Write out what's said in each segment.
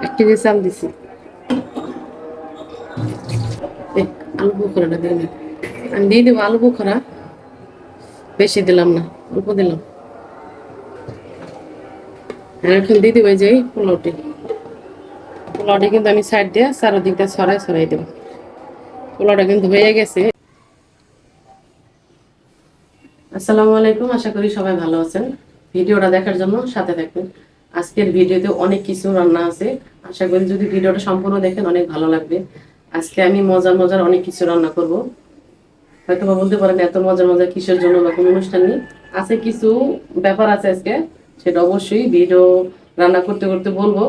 1 KG চাল দিছি। আলু বোখরাটা দিই না, আমি দিয়ে দেবো আলু বোখরা, বেশি দিলাম না, অল্প দিলাম। আর এখন দিয়ে দেবো যে পোলাওটি, পোলাওটি কিন্তু আমি সাইড দিয়ে চারোদিকটা ছড়াই ছড়াই দেবো। পোলাওটা কিন্তু হয়ে গেছে। আসসালামু আলাইকুম, আশা করি সবাই ভালো আছেন। ভিডিওটা দেখার জন্য সাথে থাকবেন। আজকের ভিডিওতে অনেক কিছু রান্না আছে, আশা করি যদি ভিডিওটা সম্পূর্ণ দেখেন অনেক ভালো লাগবে। আজকে আমি মজার মজার অনেক কিছু রান্না করব। হয়তো বা বলতে পারেন এত মজার মজার কিসের জন্য বা কোনো অনুষ্ঠান নেই, আছে কিছু ব্যাপার আছে আজকে, সেটা অবশ্যই ভিডিও রান্না করতে করতে বলবো।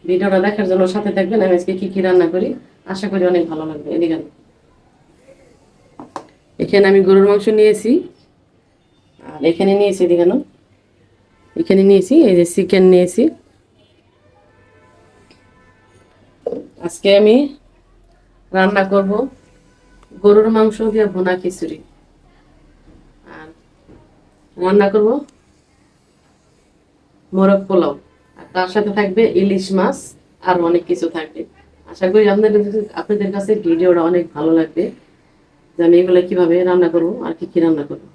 ভিডিওটা দেখার জন্য সাথে থাকবেন। আমি আজকে কি কি রান্না করি আশা করি অনেক ভালো লাগবে। এদিকে এখানে আমি গরুর মাংস নিয়েছি, আর এখানে নিয়েছি এদিকে এখানে নিয়েছি এই যে চিকেন নিয়েছি। আজকে আমি রান্না করব গরুর মাংস দিয়ে ভুনা খিচুড়ি, আর রান্না করব মোরগ পোলাও, আর তার সাথে থাকবে ইলিশ মাছ, আর অনেক কিছু থাকবে। আশা করি আপনাদের কাছে ভিডিওটা অনেক ভালো লাগবে, যে আমি এগুলো কিভাবে রান্না করব আর কি কি রান্না করব।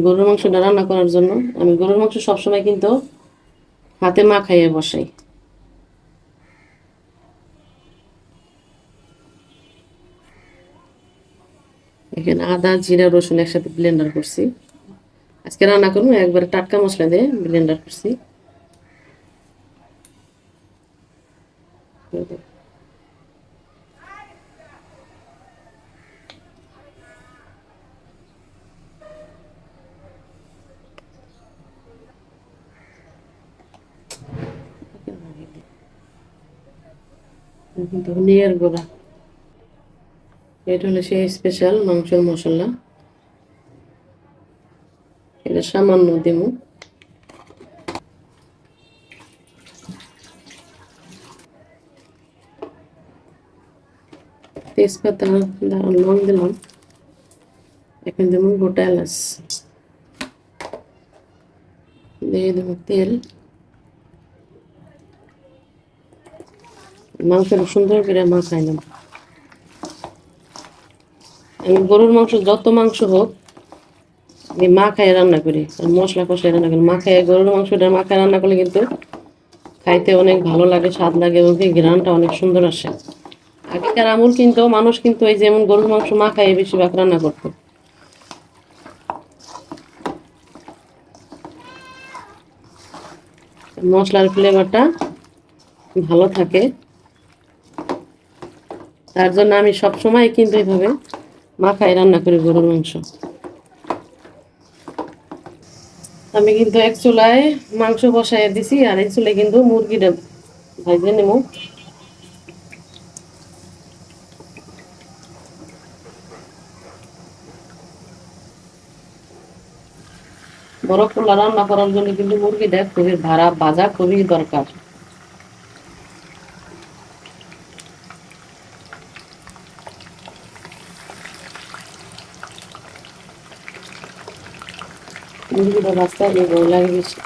গরুর মাংসটা রান্না করার জন্য আমি গরুর মাংস সবসময় কিন্তু হাতে মাখাইয়ে বসাই। এখানে আদা জিরা রসুন একসাথে ব্লেন্ডার করছি। আজকে রান্না করবো একবারে টাটকা মশলা দিয়ে ব্লেন্ডার করছি। ধনিয়ার গুঁড়া, এটা হলো সেই স্পেশাল মাংসের মশলা, এটা সামান্য দিব। তেজপাতা লং দিলাম, এখন দেবো গোটা এলাচ, দিয়ে দেবো তেল। মাংসটা সুন্দর করে মাখাইলাম। আমি গরুর মাংস যত মাংস হোক আমি মাখায় রান্না করি, মশলা কষায় রান্না করি। মাখায় গরুর মাংসটা মাখায় রান্না করলে কিন্তু খাইতে অনেক ভালো লাগে, স্বাদ লাগে, এবং কি ঘ্রাণটা অনেক সুন্দর আসে। আগেকার আমল কিন্তু মানুষ কিন্তু এই যেমন গরুর মাংস মাখায় বেশিরভাগ রান্না করতো। মশলার ফ্লেভারটা ভালো থাকে, তার জন্য আমি সব সময় কিন্তু এইভাবে মাখায় রান্না করি গরুর মাংস। আমি কিন্তু এক চুলায় মাংস বসাই দিছি, আর এক চুলায় কিন্তু মুরগিটা ভাজে নেব। বড় পোলা রান্না করার জন্য কিন্তু মুরগিটা খুবই ভাজা খুবই দরকার। মুরগিটা ভাজতে আগে ভয় লাগে বেশি।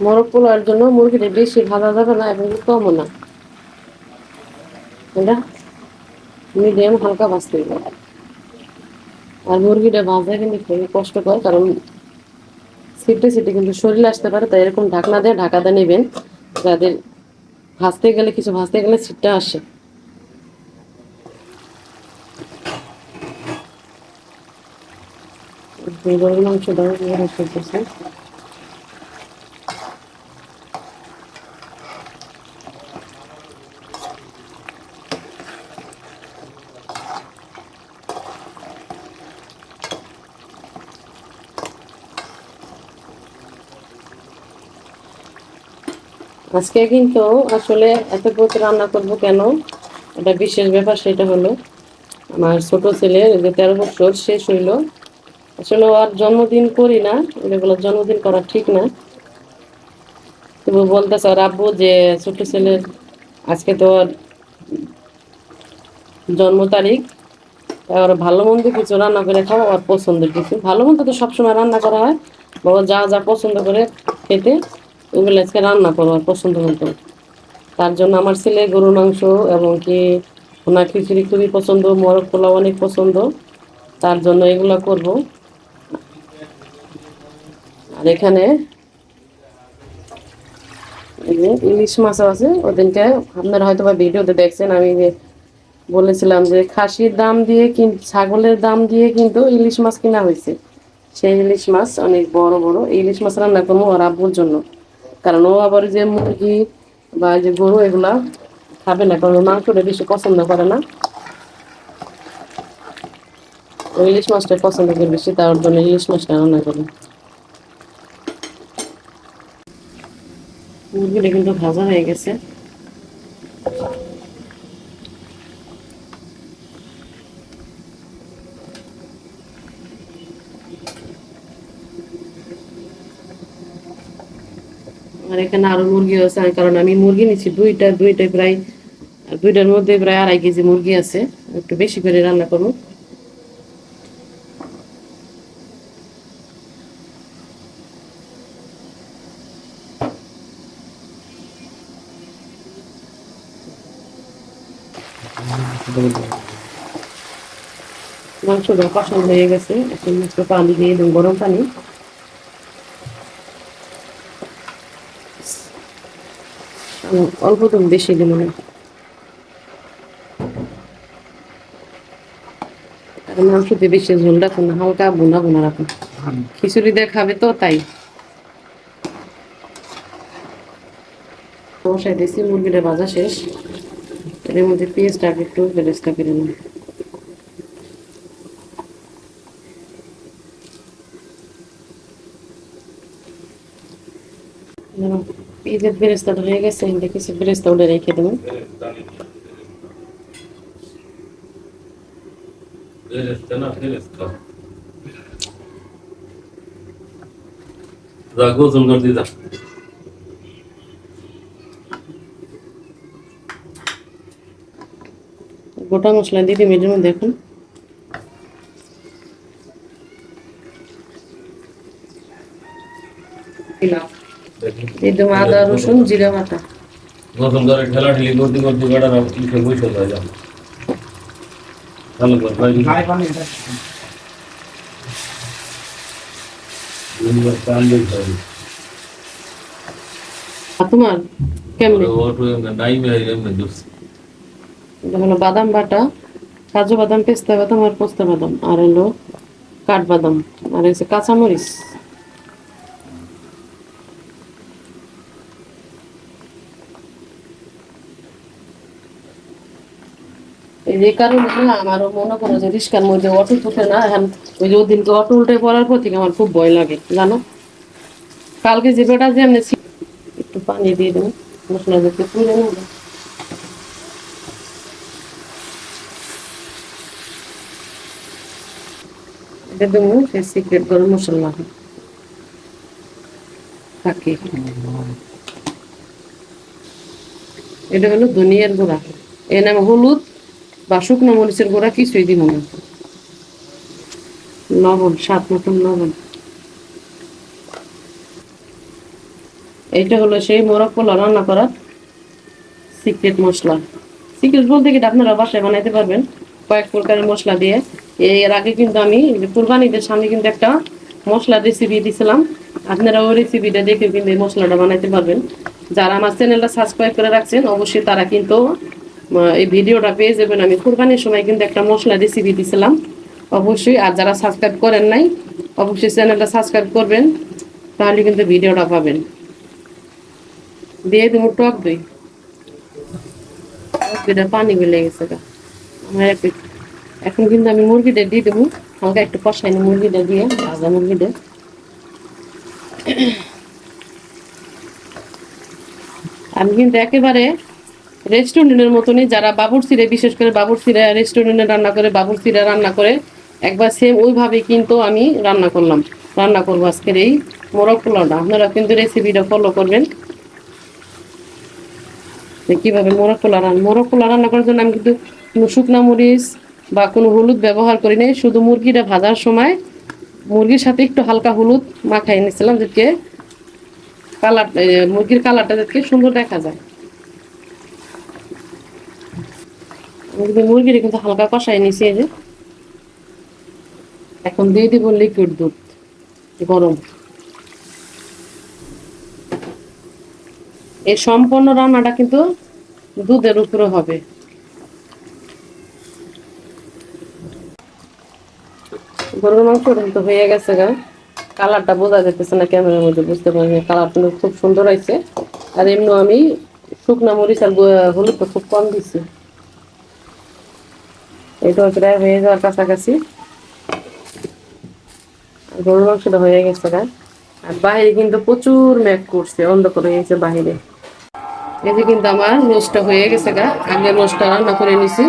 মোরগ পোলার জন্য মুরগিটা বেশি ভাজা যাবে না এবং কমও না, এটা মিডিয়াম হালকা ভাজতে হবে। আর মুরগিটা ভাজা কিন্তু খুবই কষ্টকর, কারণ সিটে সিটে কিন্তু শরীরে আসতে পারে, তাই এরকম ঢাকনা দিয়ে ঢাকা দিয়ে নেবেন, যাদের ভাজতে গেলে কিছু ভাজতে গেলে সিটটা আসে। গরুর মাংসটা করতেছে। আজকে কিন্তু আসলে এত কিছু রান্না করব কেন, এটা বিশেষ ব্যাপার। সেটা হলো আমার ছোট ছেলের যে 13 বছর শেষ হইলো। আসলে ওর জন্মদিন করি না, এগুলো জন্মদিন করা ঠিক না, তো তুমি বলতেছ আব্বু যে ছোট ছেলের আজকে তো ওর জন্ম তারিখ, আর ভালো মন্দ কিছু রান্না করে খাওয়া ওর পছন্দের কিছু। ভালো মন্দ তো সবসময় রান্না করা হয়, বাবা যা যা পছন্দ করে খেতে ওগুলো আজকে রান্না করো ওর পছন্দ মতো। তার জন্য আমার ছেলে গরুর মাংস এবং কি ওনার খিচুড়ি খুবই পছন্দ, মোরগ পোলাও অনেক পছন্দ, তার জন্য এগুলো করব। আর এখানে এই যে ইলিশ মাছও আছে। ওদিনকে আপনারা হয়তো বা ভিডিওতে দেখছেন আমি যে বলেছিলাম যে খাসির দাম দিয়ে ছাগলের দাম দিয়ে কিন্তু ইলিশ মাছ কিনা হয়েছে। সেই ইলিশ মাছ অনেক বড় বড়। ইলিশ মাছ রান্না করবো ওর আব্বুর জন্য, কারণ ও আবার যে মুরগি বা যে গরু এগুলা খাবে না, কারণ মাংসটা বেশি পছন্দ করে না। ওই ইলিশ মাছটা পছন্দ করে বেশি, তার জন্য ইলিশ মাছটা রান্না করি। মুরগিটা কিন্তু ভাজা হয়ে গেছে। আর এখানে আরো মুরগি আছে, কারণ আমি মুরগি নিচ্ছি দুইটাই প্রায়, দুইটার মধ্যে প্রায় 2.5 কেজি মুরগি আছে, একটু বেশি করে রান্না করবো। মাংসটা কষানো হয়ে গেছে, এখন একটু পানি দিয়ে দেবো, গরম পানি। অল্প তো বেশি দেবো না, কারণ মাংসতে বেশি ঝোল রাখো না, হালকা বোনা বোনা রাখো। খিচুড়ি দিয়ে খাবে তো তাই। বসাই দিয়েছি, মুরগিটা ভাজা শেষ। এর মধ্যে পেঁয়াজটা একটু বেরেস্তা করে নিই। পেঁয়াজের বেরেস্তাটা হয়ে গেছে, দেখেছি বেরেস্তা উঠে রেখে দেবো। গোসল করে দিতা গোটা মশলা দিয়ে দিই এর মধ্যে এখন। দিয়ে দেবো আদা রসুন জিরা বাটা। গোসল করে ঠেলা ঠেলি করতে করতে বেড়ার উঠে বসে হয়ে যাবে। ভালো করে তোমার কেমনে এটা হলো বাদাম বাটা, কাজু বাদাম, পেস্তা বাদাম আর পোস্তা বাদাম, আর হলো কাঠবাদাম, আর হচ্ছে কাঁচামরিচ। এই কারণে না আমারও মনে করো যে রিস্কার মধ্যে অটো উঠে না এখন। ওই যে ওদিনকে অটো উল্টে পড়ার পর থেকে আমার খুব ভয় লাগে জানো। কালকে যে বেটা যে এমনি একটু পানি দিয়ে দেবো, মশলা যাতে তুলে নেবো। এটা দেবো সেই সিক্রেট গরম মশলা থাকে। এটা হলো ধনিয়ার গুঁড়া, এর নাম হলুদ বা শুকনো মরিচের গুঁড়া কিছুই দিব না। লবণ, স্বাদ মতন লবণ। এইটা হলো সেই মোরগ পোলাও রান্না করার সিক্রেট মশলা। সিক্রেট বলতে কি আপনারা বাসায় বানাইতে পারবেন কয়েক প্রকারের মশলা দিয়ে। এর আগে কিন্তু আমি কুরবানিদের সামনে কিন্তু একটা মশলার রেসিপি দিয়েছিলাম, আপনারা ওই রেসিপিটা দেখে কিন্তু এই মশলাটা বানাইতে পারবেন। যারা আমার চ্যানেলটা সাবস্ক্রাইব করে রাখছেন অবশ্যই তারা কিন্তু এই ভিডিওটা পেয়ে যাবেন। আমি কুরবানির সময় কিন্তু একটা মশলা রেসিপি দিয়েছিলাম অবশ্যই। আর যারা সাবস্ক্রাইব করেন নাই অবশ্যই চ্যানেলটা সাবস্ক্রাইব করবেন, তাহলে কিন্তু ভিডিওটা পাবেন। দিয়ে দেবো টক দই, মুরগিটা পানি গলে গেছে আমার এখন কিন্তু আমি মুরগিটা দিয়ে দেবো, হালকা একটু কষাই নি মুরগিটা দিয়ে, ভাজা মুরগিটা। আমি কিন্তু একেবারে রেস্টুরেন্টের মতনই, যারা বাবুর্চিরা বিশেষ করে বাবুর্চিরা রেস্টুরেন্টে রান্না করে, বাবুর্চিরা রান্না করে একবার সেম ওইভাবে কিন্তু আমি রান্না করবো আজকের এই মোরগ পোলাওটা। আপনারা কিন্তু রেসিপিটা ফলো করবেন, যে কিভাবে মোরগ পোলা রান্না করার জন্য আমি কিন্তু কোনো শুকনা মরিচ বা কোনো হলুদ ব্যবহার করি নাই, শুধু মুরগিটা ভাজার সময় মুরগির সাথে একটু হালকা হলুদ মাখাই নিয়েছিলাম, যাতে কালার মুরগির কালারটা যাতে সুন্দর দেখা যায়। মুরগির কিন্তু হালকা কষাই নিয়েছি। এই যে এখন দিয়ে দিব লিকুইড দুধ গরম। এই সম্পূর্ণ রান্নাটা কিন্তু দুধের উপরে হবে। গরুর মাংসটা কিন্তু হয়ে গেছে গা, কালারটা বোঝা যাইতেছে না ক্যামেরার মধ্যে, বুঝতে পারিনি। কালার কিন্তু খুব সুন্দর হয়েছে। আর এমনি আমি শুকনা মরিচ আর হলুদটা খুব কম দিচ্ছি। এটা প্রায় হয়ে যাওয়ার কাছাকাছি। গরুর মাংসটা হয়ে গেছে গা। আর বাহিরে কিন্তু প্রচুর মেঘ করছে, অন্ধকার হয়ে গেছে বাহিরে। এই যে কিন্তু আমার রোস্টটা হয়ে গেছে গা, আগে রোস্টটা রান্না করে নিছি।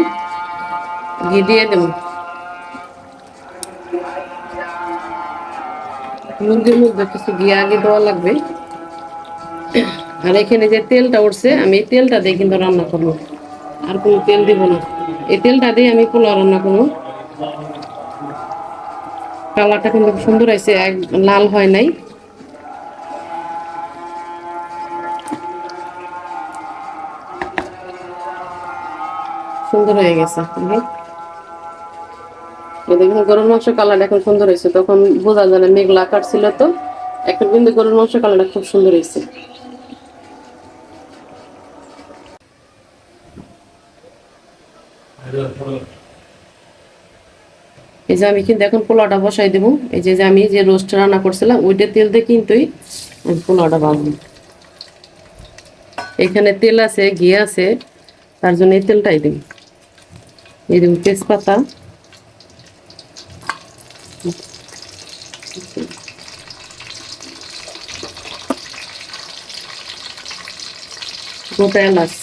ঘি দিয়ে দেবো, মুরগির মধ্যে কিছু ঘি আগে দেওয়া লাগবে। আর এখানে যে তেলটা উঠছে, আমি এই তেলটা দিয়ে কিন্তু রান্না করবো, আর কোনো তেল দিব না। এই তেলটা দিয়ে আমি পোলাও রান্না করবো। কালারটা কিন্তু সুন্দর হয়েছে, লাল হয় নাই। সুন্দর হয়ে গেছে। দেখুন গরুর মাংস কালার এখন সুন্দর হয়েছে, তখন বোঝা যায় না, মেঘলা আকার ছিল তো। এখন কিন্তু গরুর মাংস কালারটা খুব সুন্দর হয়েছে। এই যে আমি কিন্তু এখন পোলাওটা বসাই দেবো। এই যে আমি যে রোস্ট রান্না করছিলাম ওইটা তেল দিয়ে কিনতেই আমি পোলাওটা বাঁধবো। এখানে তেল আছে, ঘি আছে, তার জন্য এই তেলটাই দিই। এই দেবো তেজপাতা, গোটা এলাচ,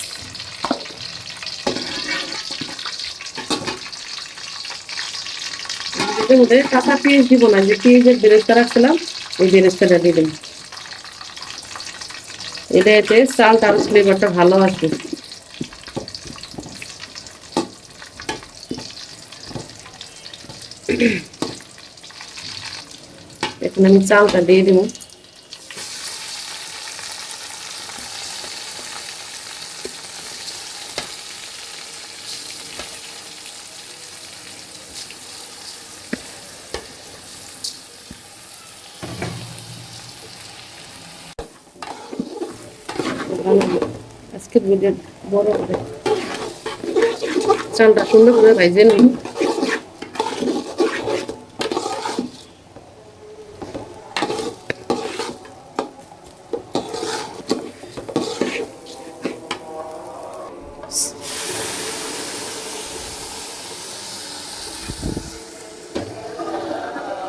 কাঁচা পেঁয়াজ দিব না, যে পেঁয়াজের বেরেস্তা রাখছিলাম ওই বেরেস্তাটা দিয়ে দেবো। এটা এতে চালটা আর ফ্লেভারটা ভালো আসবে। এখন আমি চালটা দিয়ে দিব। আজকে ভিডিও বড় করে চালটা সুন্দর করে ভাইজে নিই।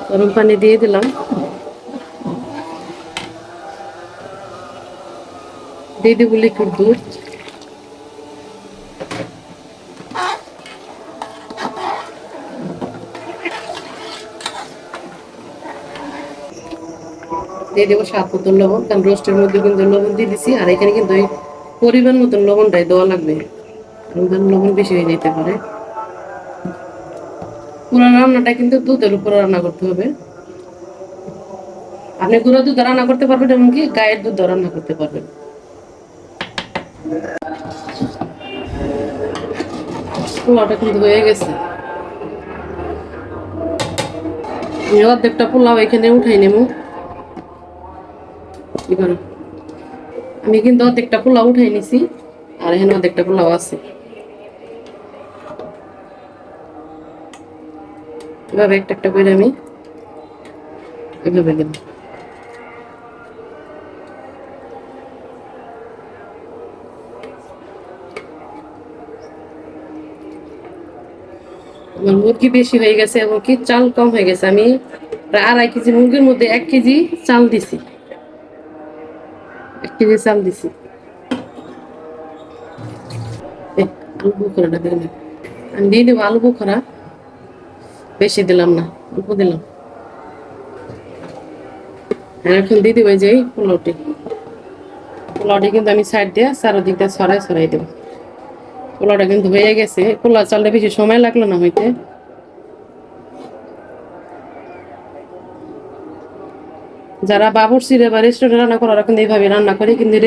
গরম পানি দিয়ে দিলাম, দিয়ে দিব লিকুইড দুধ। দিয়ে দেবো স্বাদ মতন লবণ, কারণ রোস্টের মধ্যে কিন্তু লবণ দিয়ে দিছি। আর এখানে কিন্তু ওই পরিমাণ মতন লবণটাই দেওয়া লাগবে, লবণ বেশি হয়ে যেতে পারে। পুরো রান্নাটা কিন্তু দুধের উপর রান্না করতে হবে। আপনি গুঁড়ো দুধ রান্না করতে পারবেন, এমনকি গায়ের দুধ রান্না করতে পারবেন। পোলাওটা কিন্তু হয়ে গেছে। অর্ধেকটা পোলাও এখানে উঠাই নেব। আমি কিন্তু অর্ধেকটা পোলাও উঠাই নিছি, আর এখানে অর্ধেকটা পোলাও আছে। এভাবে একটা একটা করে আমি এভাবে দেব। আমার মুরগি বেশি হয়ে গেছে এবং কি চাল কম হয়ে গেছে। আমি প্রায় 2.5 কেজি মুরগির মধ্যে 1 কেজি চাল দিছি, 1 কেজি চাল দিছি। আলু বোখরাটা দিলাম, আমি দিয়ে দেবো আলু বোখরা, বেশি দিলাম না, অল্প দিলাম। আর এখন দিয়ে দেবো যে পোলাওটি। পোলাওটা কিন্তু আমি সাইড দিয়ে চারোদিক দিয়ে ছড়াই দেবো। পোলাওটা কিন্তু হয়ে গেছে, পোলাও চালটা বেশি সময় লাগলো না হইতে। যারা বাবুর্চিরে বা রেস্টুরেন্টে রান্না করে ওরা কিন্তু এইভাবে রান্না করে, কিন্তু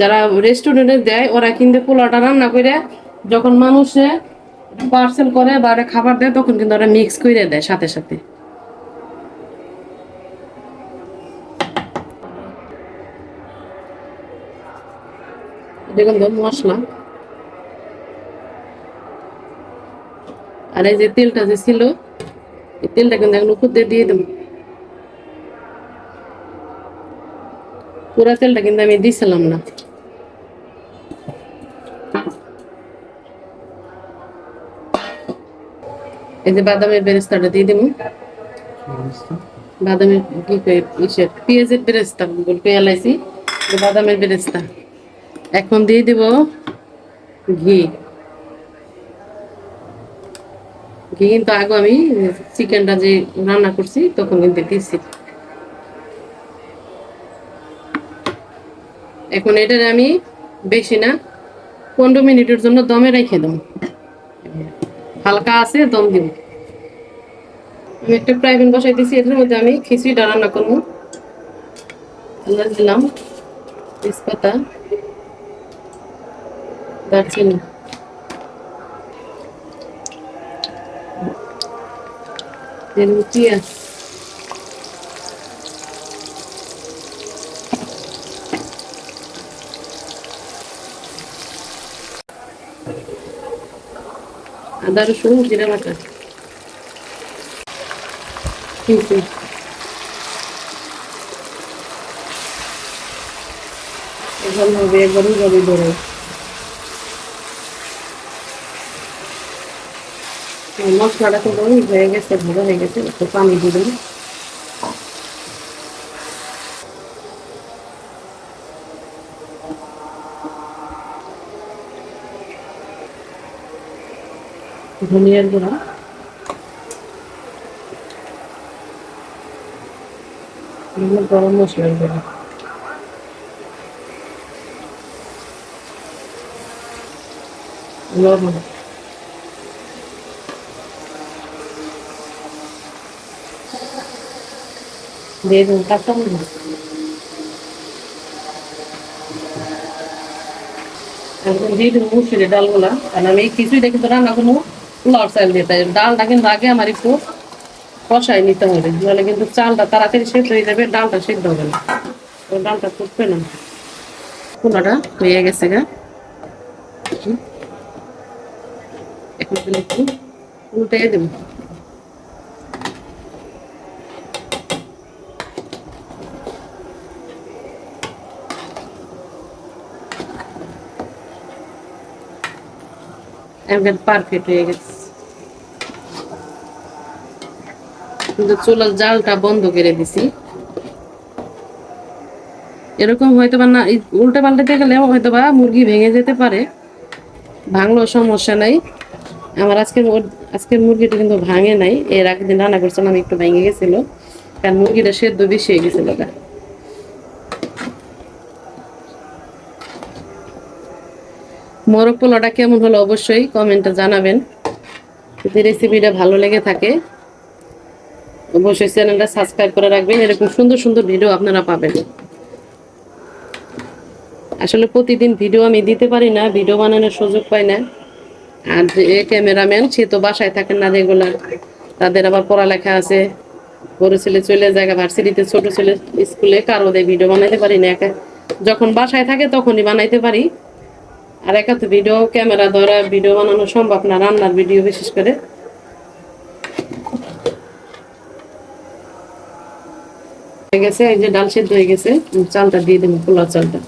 যারা রেস্টুরেন্টে দেয় ওরা কিন্তু পোলাওটা রান্না করে যখন মানুষে পার্সেল করে বা খাবার দেয় তখন কিন্তু ওরা মিক্স করে দেয় সাথে সাথে। দেখুন তো মশলা, আর এই যে তেলটা যে ছিল এই তেলটা কিন্তু এখন উপর দিয়ে দেবো। পুরা তেলটা কিন্তু আমি দিছিলাম না। এই যে বাদামের বেরেস্তাটা দিয়ে দেবো। বাদামের পেঁয়াজের বেরেস্তা বলতে এলাইছি, বাদামের বেরেস্তা। এখন দিয়ে দিব ঘি। ঘি কিন্তু আগে আমি চিকেনটা যে রান্না করছি তখন কিন্তু দিচ্ছি। এখন এটার আমি বেশি না 15 মিনিটের জন্য দমে রেখে দেবো। হালকা আছে দম দিব। আমি একটা ফ্রাই প্যান বসাই দিয়েছি, এটার মধ্যে আমি খিচুড়িটা রান্না করবো। দিলাম তেজপাতা, দারচিনি, পেঁয়াজ, আদা রসুন জিরা বাটা, এখন হবে একবারই রবি ধরে। মশলাটা কিন্তু হয়ে গেছে, ভালো হয়ে গেছে, একটু পানি দিবেন। ধনিয়ার গুঁড়া, গরম মশলার গুঁড়া, লবণ, দিয়ে দেবো কাঁচামরিচ। এখন দিয়ে দেবো মুসুরি ডালগুলা, কারণ আমি এই খিচুড়িটা কিন্তু রান্না করবো পোলাও চাল দিয়ে, তাই ডালটা কিন্তু আগে আমার একটু কষাই নিতে হবে, নাহলে কিন্তু চালটা তাড়াতাড়ি সেদ্ধ হয়ে যাবে, ডালটা সেদ্ধ হবে না, ডালটা ফুটবে না। পোলাওটা হয়ে গেছে গা, এখন একটু উল্টে দেবো। একদম পারফেক্ট হয়ে গেছে, কিন্তু চুলার জালটা বন্ধ করে দিছি। এরকম হয়তো বা না উল্টে পাল্টাতে গেলে হয়তো বা মুরগি ভেঙে যেতে পারে, ভাঙলেও সমস্যা নাই। আমার আজকের মুরগিটা কিন্তু ভাঙে নাই, এর আগের দিন রান্না করছিলাম আমি একটু ভেঙে গেছিল, কারণ মুরগিটা সেদ্ধ বেশি হয়ে গেছিল। মোরগ পোলাওটা কেমন হলো অবশ্যই কমেন্টে জানাবেন। যদি রেসিপিটা ভালো লেগে থাকে অবশ্যই চ্যানেলটা সাবস্ক্রাইব করে রাখবেন, এরকম সুন্দর সুন্দর ভিডিও আপনারা পাবেন। আসলে প্রতিদিন ভিডিও আমি দিতে পারি না, ভিডিও বানানোর সুযোগ পাই না। আর যে ক্যামেরাম্যান সে তো বাসায় থাকেন না রেগুলার, তাদের আবার পড়ালেখা আছে, বড় ছেলে চলে যায় ভার্সিটিতে, ছোট ছেলে স্কুলে, কারো ভিডিও বানাইতে পারি না। একা যখন বাসায় থাকে তখনই বানাইতে পারি, আর একা তো ভিডিও ক্যামেরা ধরা ভিডিও বানানো সম্ভব না, রান্নার ভিডিও বিশেষ করে। হয়ে গেছে, এই যে ডাল সেদ্ধ হয়ে গেছে, চালটা দিয়ে দেবো, পোলাও চালটা।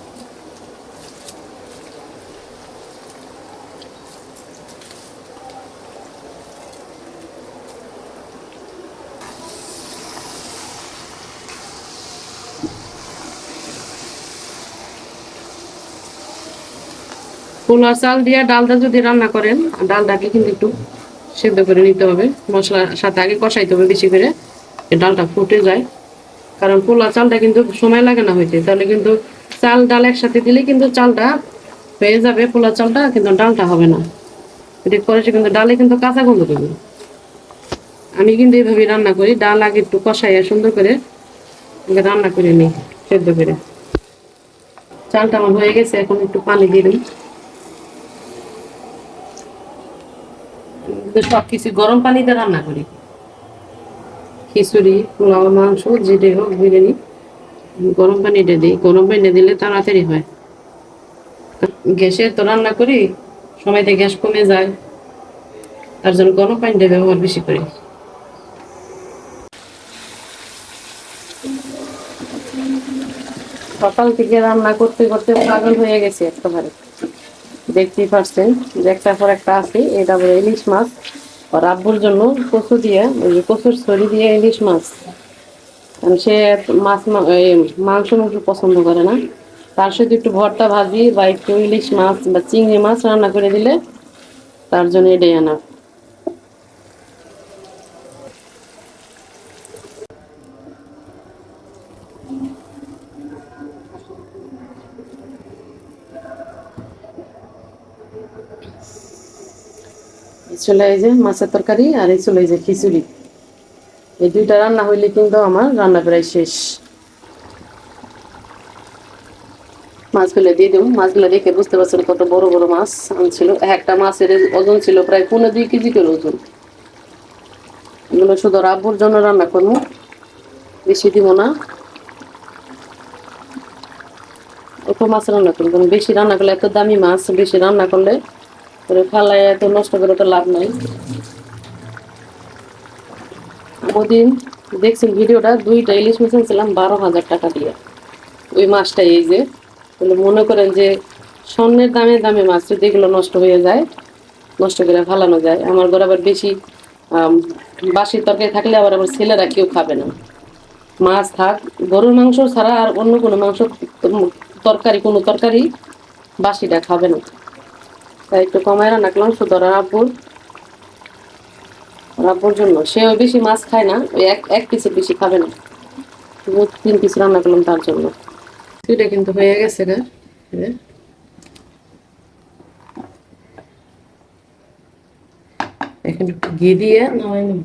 পোলাও চাল দিয়ে ডালটা যদি রান্না করেন, ডালটাকে কিন্তু একটু সেদ্ধ করে নিতে হবে, মশলার সাথে আগে কষাইতে হবে বেশি করে, ডালটা ফুটে যায়। কারণ পোলাও চালটা কিন্তু সময় লাগে না হইতে, তাহলে কিন্তু চাল ডাল একসাথে দিলে কিন্তু চালটা হয়ে যাবে, পোলা চালটা, কিন্তু ডালটা হবে না। এটা করেছে কিন্তু ডালে কিন্তু কাঁচা গন্ধ দেবে। আমি কিন্তু এইভাবে রান্না করি, ডাল আগে একটু কষাইয়া সুন্দর করে রান্না করে নিই সেদ্ধ করে। চালটা আমার হয়ে গেছে, এখন একটু পানি দিয়ে দিই। সবকিছু গরম পানিতে রান্না করি, খিচুড়ি, পোলাও, মাংস, যেটাই হোক, বিরিয়ানি, গরম পানিটা দিই। গরম পানি দিলে তাড়াতাড়ি হয়। গ্যাসে তো রান্না করি, সময়তে গ্যাস কমে যায়, তার জন্য গরম পানিটা ব্যবহার বেশি করি। সকাল থেকে রান্না করতে করতে পাগল হয়ে গেছে একেবারে। দেখতেই পারছেন যে একটার পর একটা আছে। এটা বলে ইলিশ মাছ, আর আব্বুর জন্য কচু দিয়ে, ওই যে কচুর ছড়ি দিয়ে ইলিশ মাছ। কারণ সে মাংস মাংস পছন্দ করে না, তার সাথে একটু ভর্তা ভাজি বা একটু ইলিশ মাছ বা চিংড়ি মাছ রান্না করে দিলে তার জন্য এটাই আনা। এই চলে এই যে মাছের তরকারি, আর এই চলে এই যে খিচুড়ি। এই দুইটা রান্না হইলে কিন্তু আমার রান্না প্রায় শেষ। মাছগুলো দিয়ে দেবো। মাছগুলো দেখে বুঝতে পারছেন কত বড় বড় মাছ আনছিল। একটা মাছের ওজন ছিল প্রায় 2.5 কেজি করে ওজন। এগুলো শুধু রাব্বুর জন্য রান্না করবো, বেশি দিব না। অল্প মাছ রান্না করবো, কারণ বেশি রান্না করলে, এত দামি মাছ বেশি রান্না করলে ফালায় এত নষ্ট করে তো লাভ নাই। ওদিন দেখছেন ভিডিওটা, 2টা ইলিশ মাছ আনছিলাম 12,000 টাকা দিয়ে। ওই মাছটা এই যে, তাহলে মনে করেন যে স্বর্ণের দামে দামে মাছ যদি এগুলো নষ্ট হয়ে যায়, নষ্ট করে ফালানো যায়। আমার ঘরে আবার বেশি বাসি তরকারি থাকলে আবার আমার ছেলেরা কেউ খাবে না। মাছ থাক, গরুর মাংস ছাড়া আর অন্য কোনো মাংস, তরকারি, কোনো তরকারি বাসিটা খাবে না। তাই একটু কমায় রান্না করলাম শুধু রাব্বুর, রাব্বুর জন্য। সেও বেশি মাছ খায় না, ওই এক পিসের বেশি খাবে না, 3 পিস রান্না করলাম তার জন্য। সেটা কিন্তু হয়ে গেছে গা। এখন একটু ঘি দিয়ে নামাই নিব।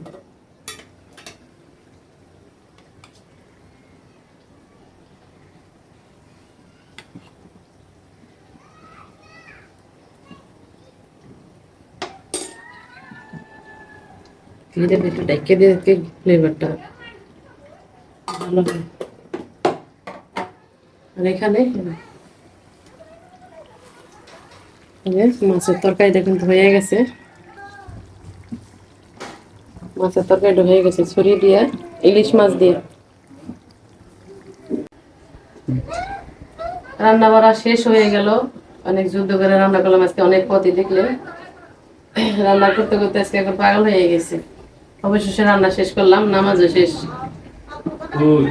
ঘিটা একটু ডাইকে দিয়ে ফ্লেভারটা ভালো হয়। আর এখানে মাছের তরকারিটা কিন্তু হয়ে গেছে। মাছের তরকারিটা হয়ে গেছে, ছড়িয়ে দিয়ে ইলিশ মাছ দিয়ে রান্না বাড়া শেষ হয়ে গেল। অনেক যুদ্ধ করে রান্না করলাম আজকে, অনেক পদই দেখলে। রান্না করতে করতে আজকে এখন পাগল হয়ে গেছে। অবশেষে রান্না শেষ করলাম, নামাজও শেষ। হুম,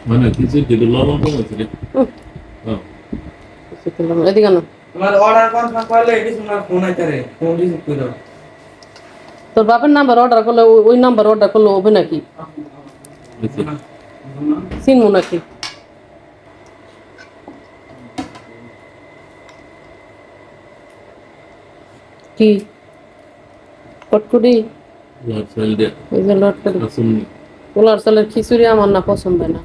মানে কিছু দিকে লবণ কম হয়েছে রে। হ্যাঁ। এদিকে না, তোমার অর্ডার কনফার্ম করলে এটি তোমার ফোন আইতে রে, ফোন রিসিভ করো। তোর বাপের নাম্বার অর্ডার করলে ওই নাম্বার অর্ডার করলে হবে নাকি? চিনবো নাকি? কি কটকুটি? ওই যে লটকটি, পোলার চালের খিচুড়ি আমার না পছন্দ হয় না।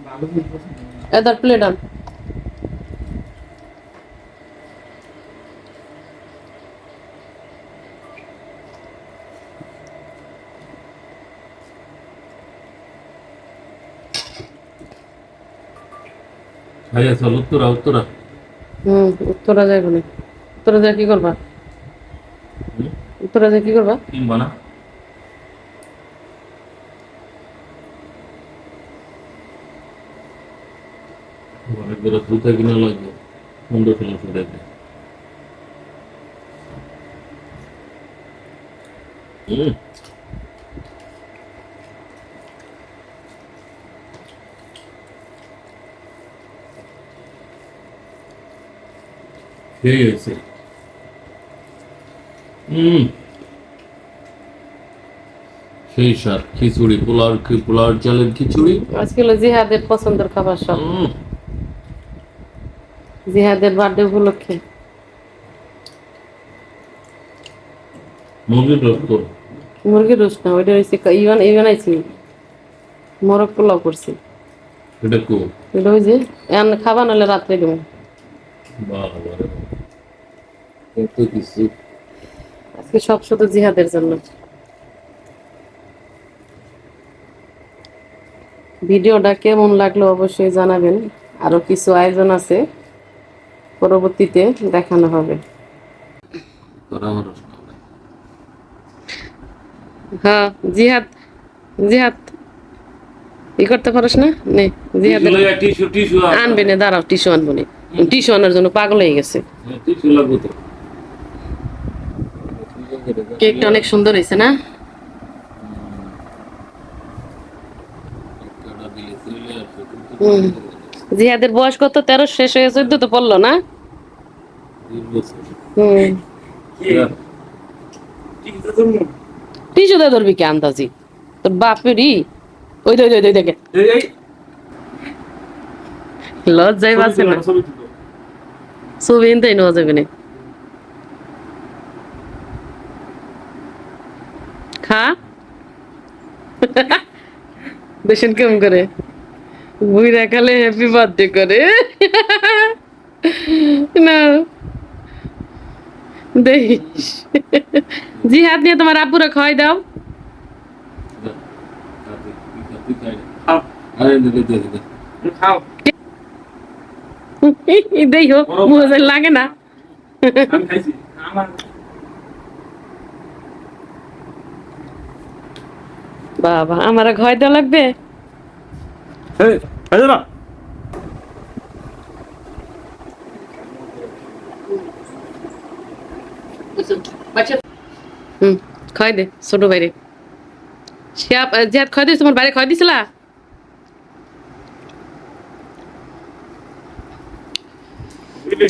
ভালো কি পছন্দ? এদার প্লেট আন। খাইয়া চল উত্তরা উত্তরা। উত্তরা যাইব না। উত্তরা যায় কি করবা? উত্তরা যায় কি করবা? কিনবা না? অনেক বড় জুতা কিনা লাগবে 1500 টাকা। সেই হয়েছে। হুম, সেই স্বাদ খিচুড়ি, পোলাওর চালের খিচুড়ি। আজকে হলো জিহাদের পছন্দের খাবার সব, হুম, জিহাদের বার্থডে উপলক্ষে। মুরগির রক্ত। মুরগির রোস্ট না, ওইটা হয়েছে ইভান ইভান আইছি, মোরগ পোলাও করছি। এটা কো এটা ওই যে এখন খাবা নাহলে রাত্রে দেবো। বাবা রে, কত কিছু। আজকে সব শুধু জিহাদের জন্য। ভিডিওটা কেমন লাগলো অবশ্যই জানাবেন। আরো কিছু আয়োজন আছে, পরবর্তীতে দেখানো হবে। পরামর্শ। হ্যাঁ, জিহাদ জিহাদ ই করতে পারস না নে, জিহাদের টিস্যু টিস্যু আনবে না, দাঁড়াও টিস্যু আনবো নি। টিস্যু আনার জন্য পাগল হয়ে গেছে। টিস্যু লাগবে তো। কেকটা অনেক সুন্দর হয়েছে না? হুম। জিহাদের বয়স কত? 13 শেষ হয়ে 14 তো পড়লো না? হুম। ঠিক আছে তুমি টিস্যু দিয়ে ধরবি কে আন্দাজি? তোর বাপেরই ওই ওই ওই দেখে এই লজ্জাই বাঁচবে না, ছবি তুলো ছবি এনতেই নেওয়া যাবে না। খা দেখেন কেমন করে বুই দেখালে হ্যাপি বার্থডে করে না দেখিস। জিহাদ নিয়ে তোমার আব্বুরা খাওয়াই দাও। খাও আরে দে দে দে দে। খাও দেই হোক মজা লাগে না। আমি খাইছি আমার বাবা আমার ঘয় দেওয়া লাগবে। এই খাইছো না হুম, খাই দে ছোট বাইরে। জিহাদ খাই দিস, তোমার বাইরে খাই দিছিলা?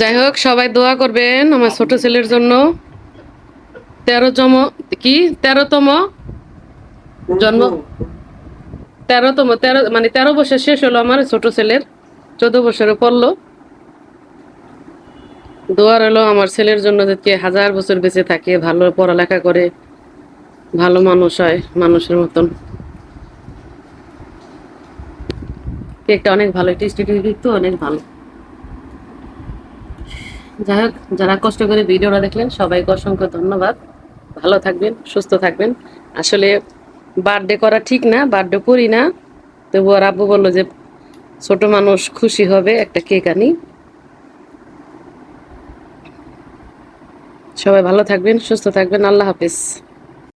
যাই হোক, সবাই দোয়া করবেন আমার ছোট ছেলের জন্য। 13তম জন্ম, 13 মানে 13 বছর শেষ হলো আমার ছোট ছেলের, 14 বছরে পড়লো। দোয়া রইলো আমার ছেলের জন্য যাতে 1000 বছর বেঁচে থাকে, ভালো পড়ালেখা করে, ভালো মানুষ হয় মানুষের মতন। কেকটা অনেক ভালো, টেস্টি কেক তো অনেক ভালো। যাই হোক, যারা কষ্ট করে ভিডিওটা দেখলেন সবাইকে অসংখ্য ধন্যবাদ। ভালো থাকবেন, সুস্থ থাকবেন। আসলে বার্থডে করা ঠিক না, বার্থডে করি না, তবু আর আব্বু বললো যে ছোট মানুষ খুশি হবে, একটা কেক আনি। সবাই ভালো থাকবেন, সুস্থ থাকবেন। আল্লাহ হাফেজ।